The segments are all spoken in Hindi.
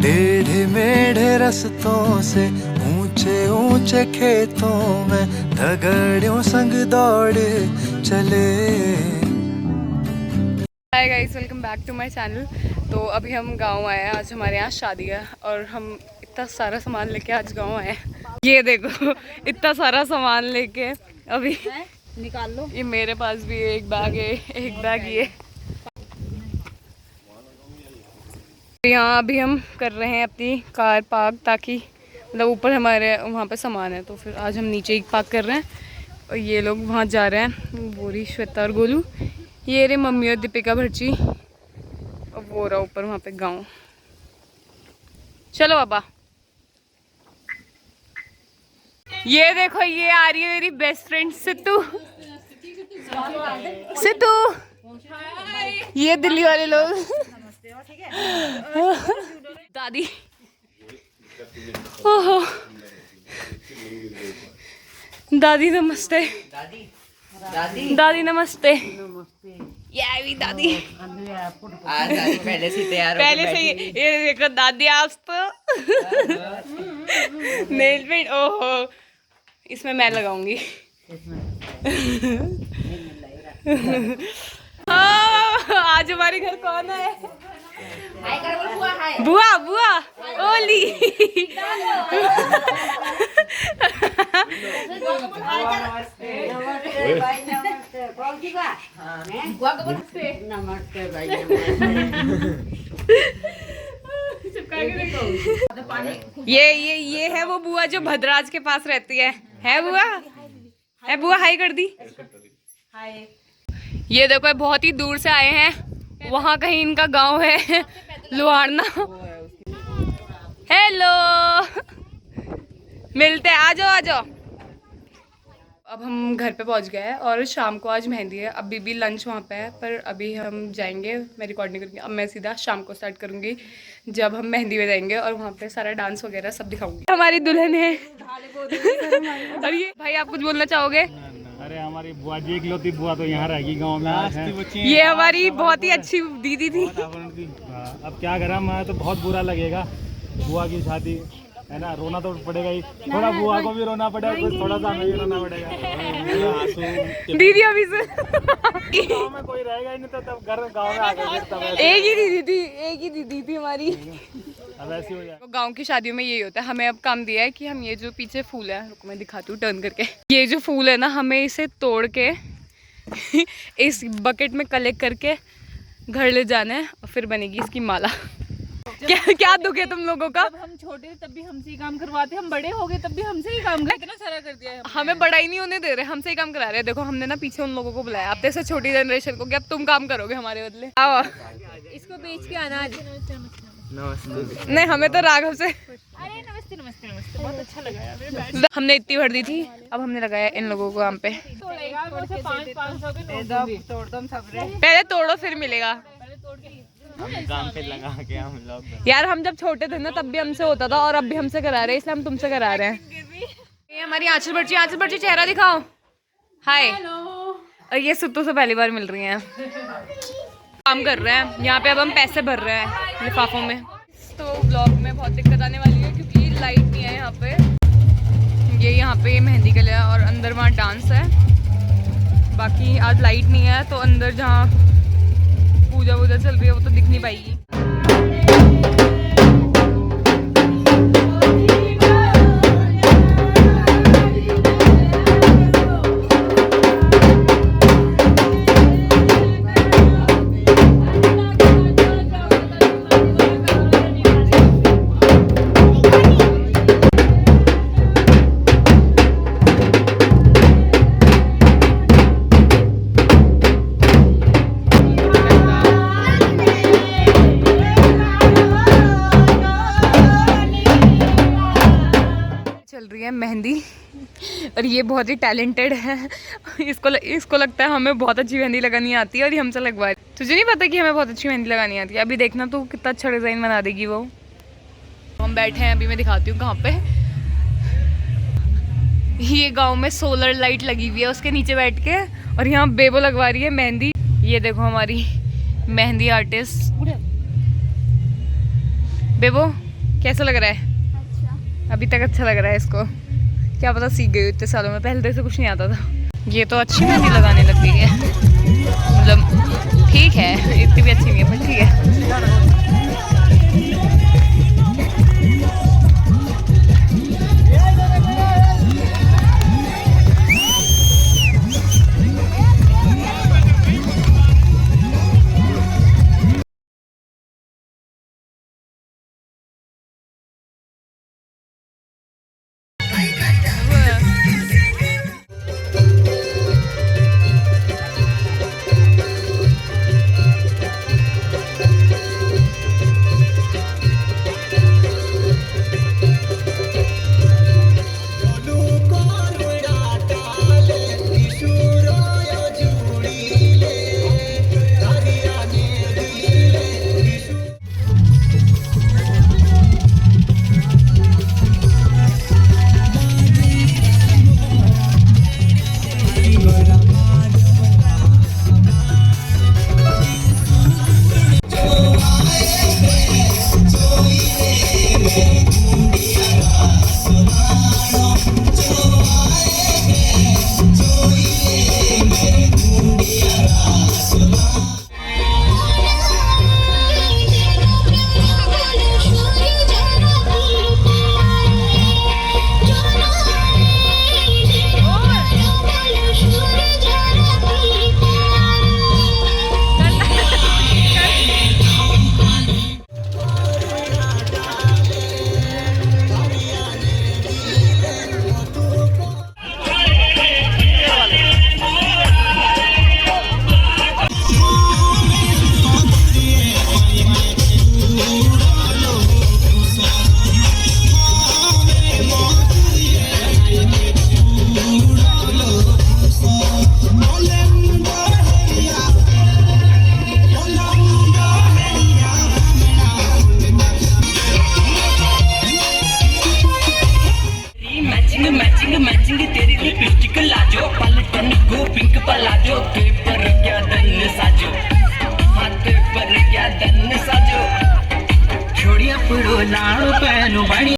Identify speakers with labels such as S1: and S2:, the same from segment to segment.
S1: टेढ़े मेढ़े रास्तों से ऊंचे ऊंचे खेतों में दगड़ियों संग दौड़ चले।
S2: Hi guys, welcome back to my channel. तो अभी हम गांव आए हैं, आज हमारे यहाँ शादी है और हम इतना सारा सामान लेके आज गांव आए हैं। ये देखो इतना सारा सामान लेके अभी
S3: निकाल लो।
S2: ये मेरे पास भी एक बैग है, एक बैग ये। यहाँ अभी हम कर रहे हैं अपनी कार पार्क, ताकि मतलब ऊपर हमारे वहाँ पे सामान है तो फिर आज हम नीचे ही पार्क कर रहे हैं। और ये लोग वहाँ जा रहे हैं, बोरी, श्वेता और गोलू। ये रे मम्मी और दीपिका भर्ची और वो रहा ऊपर वहाँ पे गाँव। चलो बाबा। ये देखो, ये आ रही है मेरी बेस्ट फ्रेंड सितू। सितू, ये दिल्ली वाले लोग। दादी, ओहो दादी नमस्ते। दादी नमस्ते। ये भी दादी
S3: पहले से तैयार हो
S2: पहले से ये देखो दादी आज तो नेल पेंट। ओहो, इसमें मैं लगाऊंगी। आज हमारे घर कौन है? बुआ, बुआ ओली। ये है वो बुआ जो भद्राज के पास रहती है बुआ? है बुआ? हाय कर दी। हाय। ये देखो, बहुत ही दूर से आए हैं, वहाँ कहीं इनका गांव है, लुहारना। हेलो, मिलते हैं, आ जाओ आ जाओ। अब हम घर पे पहुंच गए हैं और शाम को आज मेहंदी है। अभी भी लंच वहाँ पे है, पर अभी हम जाएंगे, मैं रिकॉर्डिंग करूँगी। अब मैं सीधा शाम को स्टार्ट करूँगी जब हम मेहंदी में जाएंगे और वहाँ पे सारा डांस वगैरह सब दिखाऊंगी। हमारी दुल्हन है। और ये भाई, आप कुछ बोलना चाहोगे?
S4: अरे हमारी बुआ जी, इकलौती बुआ तो यहाँ रहेगी गांव में।
S2: ये हमारी बहुत ही अच्छी दीदी थी।
S4: अब क्या करें, हमें तो बहुत बुरा लगेगा। बुआ की शादी है ना, रोना तो पड़ेगा ही। थोड़ा बुआ को भी रोना पड़ेगा, कुछ थोड़ा सा हमें भी रोना पड़ेगा।
S2: दीदी अभी से
S4: गाँव में कोई रहेगा ही नहीं, तो तब घर गाँव में आ गए।
S2: एक ही दीदी थी हमारी।
S4: अब ऐसी हो जाए।
S2: तो गांव की शादियों में यही होता है। हमें अब काम दिया है कि हम ये जो पीछे फूल है, रुको मैं दिखाती हूँ टर्न करके। ये जो फूल है ना, हमें इसे तोड़ के इस बकेट में कलेक्ट करके घर ले जाना है और फिर बनेगी इसकी माला। क्या दुख है तुम लोगों का?
S3: जब हम छोटे थे तब भी हमसे ही काम करवाते, हम बड़े हो गए तब भी हमसे ही काम इतना सारा कर दिया है।
S2: हमें बड़ा ही नहीं होने दे रहे, हमसे ही काम करा रहे हैं। देखो, हमने ना पीछे उन लोगों को बुलाया, अब जैसे छोटी जनरेशन को, कि अब तुम काम करोगे हमारे बदले। आओ,
S3: इसको बेच के आना।
S2: नहीं, हमें तो राघव से।
S3: अरे नमस्ते नमस्ते नमस्ते, बहुत अच्छा लगा यार।
S2: हमने इतनी भर दी थी, अब हमने लगाया इन लोगों को काम पे। पहले तोड़ो फिर मिलेगा।
S4: काम पे लगा के हम लोग।
S2: यार, हम जब छोटे थे ना तब भी हमसे होता था और अब भी हमसे करा रहे हैं, इसलिए हम तुमसे करा रहे हैं। ये हमारी आंचल बच्ची चेहरा दिखाओ। हाय। और ये सुत्तू से पहली बार मिल रही हैं। काम कर रहे हैं यहाँ पे, अब हम पैसे भर रहे हैं लिफाफों में। तो ब्लॉग में बहुत दिक्कत आने वाली है क्योंकि लाइट नहीं है यहाँ पे। ये यहाँ पे मेहंदी के लिए और अंदर वहाँ डांस है। बाकी आज लाइट नहीं है तो अंदर जहाँ पूजा वूजा चल रही है वो तो दिख नहीं पाएगी। मेहंदी और ये बहुत ही टैलेंटेड है। इसको लगता है हमें बहुत अच्छी मेहंदी लगानी आती है और ये हमसे लगवा रही। तुझे नहीं पता कि हमें बहुत अच्छी मेहंदी लगानी आती है? अभी देखना तू कितना अच्छा डिज़ाइन बना देगी वो। हम बैठे हैं, अभी मैं दिखाती हूँ कहाँ पे। ये गांव में सोलर लाइट लगी हुई है, उसके नीचे बैठ के, और यहाँ बेबो लगवा रही है मेहंदी। ये देखो हमारी मेहंदी आर्टिस्ट बेबो, कैसा लग रहा है?
S3: अच्छा।
S2: अभी तक अच्छा लग रहा है इसको, क्या पता सीख गई इतने सालों में, पहले तो इसे कुछ नहीं आता था। ये तो अच्छी मेहंदी लगाने लग गई है, मतलब ठीक है, इतनी भी अच्छी नहीं है पर ठीक है।
S5: मैचिंग तेरी लिपस्टिक लाजो पलटन को पिंक पलाजो के पर क्या दन साजो हाथ पर क्या दन साजो छोड़िया पड़ो लाड़ो पहनो बड़ी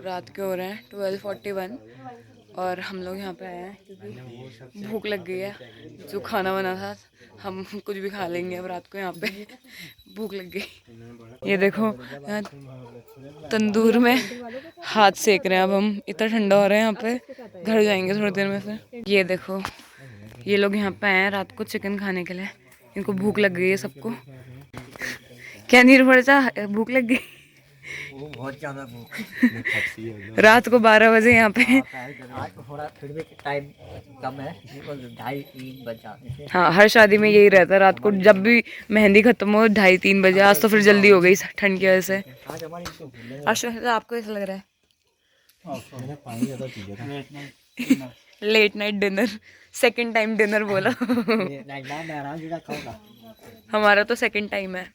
S2: रात के हो रहे हैं 12:41 और हम लोग यहाँ पे आए हैं क्योंकि भूख लग गई है। जो खाना बना था हम कुछ भी खा लेंगे अब रात को, यहाँ पे भूख लग गई। ये देखो यहाँ तंदूर में हाथ सेक रहे हैं अब हम, इतना ठंडा हो रहा है यहाँ पे। घर जाएंगे थोड़ी देर में फिर। ये देखो ये लोग यहाँ पे आए हैं रात को चिकन खाने के लिए, इनको भूख लग गई है सबको। क्या नीर पड़ता, भूख लग गई
S6: बहुत ज्यादा भूख
S2: रात को 12 बजे यहाँ पे।
S6: आज थोड़ा फिर भी टाइम कम है, 2:30-3 बज जाते हैं।
S2: हाँ हर शादी में यही रहता है, रात को जब भी मेहंदी खत्म हो 2:30-3 बजे। आज तो फिर जल्दी हो गई ठंड की वजह से।
S6: आज हमारी तो भूल है।
S2: आज आपको ऐसा लग रहा है? Late night dinner, second time dinner बोला। हमारा तो सेकंड टाइम है।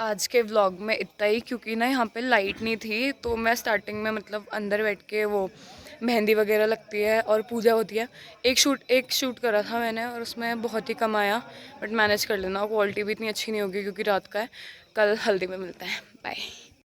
S2: आज के व्लॉग में इतना ही, क्योंकि ना यहाँ पे लाइट नहीं थी तो मैं स्टार्टिंग में मतलब अंदर बैठ के वो मेहंदी वगैरह लगती है और पूजा होती है। एक शूट करा था मैंने और उसमें बहुत ही कम आया, बट मैनेज कर लेना। क्वालिटी भी इतनी अच्छी नहीं होगी क्योंकि रात का है। कल हल्दी में मिलता है, बाय।